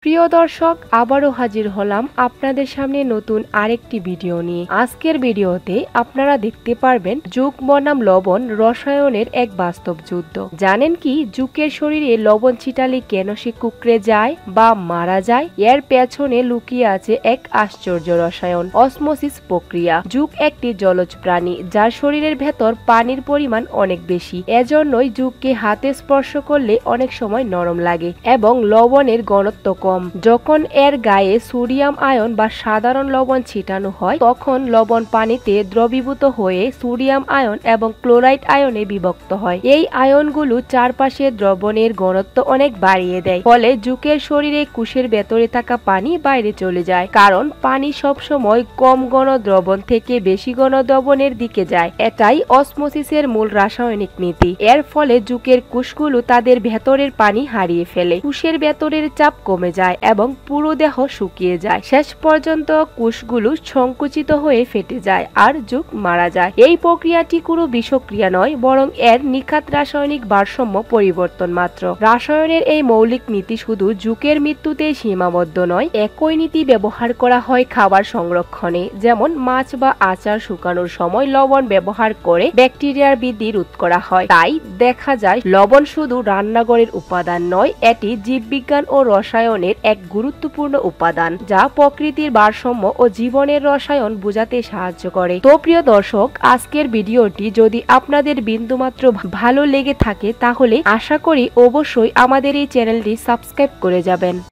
প্রিয় দর্শক, আবারও হাজির হলাম আপনাদের সামনে নতুন আরেকটি ভিডিও নিয়ে। আজকের ভিডিওতে আপনারা দেখতে পারবেন জুক বনাম লবণ রসায়নের এক বাস্তব যুদ্ধ। জানেন কি জুকের শরীরে লবণ ছিটালে কেন সে কুঁকড়ে যায় বা মারা যায়? এর পেছনে লুকিয়ে আছে এক আশ্চর্য রসায়ন, অসমোসিস প্রক্রিয়া। জুক একটি জলজ প্রাণী যার শরীরের ভেতর পানির পরিমাণ অনেক বেশি। এজন্যই জুককে হাতে স্পর্শ করলে অনেক সময় নরম লাগে এবং লবণের ঘনত্ব কম। যখন এর গায়ে সোডিয়াম আয়ন বা সাধারণ লবণ ছিটানো হয় তখন লবণ পানিতে দ্রবীভূত হয়ে সোডিয়াম আয়ন এবং ক্লোরাইড আয়নে বিভক্ত হয়। এই আয়নগুলো চারপাশে দ্রবণের ঘনত্ব অনেক বাড়িয়ে দেয়, ফলে জুকের শরীরে কোষের ভেতরে থাকা পানি বাইরে চলে যায়, কারণ পানি সবসময় কম ঘন দ্রবণ থেকে বেশি ঘন দ্রবণের দিকে যায়। এটাই অসমোসিসের মূল রাসায়নিক নীতি। এর ফলে জুকের কোষগুলো তাদের ভেতরের পানি হারিয়ে ফেলে, কোষের ভেতরের চাপ কমে যায় এবং পুরো দেহ শুকিয়ে যায়। শেষ পর্যন্ত কোষগুলো সংকুচিত হয়ে ফেটে যায় আর জুক মারা যায়। এই প্রক্রিয়াটি কোনো বিষক্রিয়া নয়, বরং এর নিখাত রাসায়নিক ভারসাম্য পরিবর্তন মাত্র। রাসায়নের এই মৌলিক নীতি শুধু জুকের মৃত্যুতে সীমাবদ্ধ নয়, একই নীতি ব্যবহার করা হয় খাবার সংরক্ষণে। যেমন মাছ বা আচার শুকানোর সময় লবণ ব্যবহার করে ব্যাকটেরিয়ার বৃদ্ধি রোধ করা হয়। তাই দেখা যায় লবণ শুধু রান্নাঘরের উপাদান নয়, এটি জীববিজ্ঞান ও রসায়নের এক গুরুত্বপূর্ণ উপাদান যা প্রকৃতির ভারসাম্য ও জীবনের রসায়ন বোঝাতে সাহায্য করে। তো প্রিয় দর্শক, আজকের ভিডিওটি যদি আপনাদের বিন্দুমাত্র ভালো লেগে থাকে তাহলে আশা করি অবশ্যই আমাদের এই চ্যানেলটি সাবস্ক্রাইব করে যাবেন।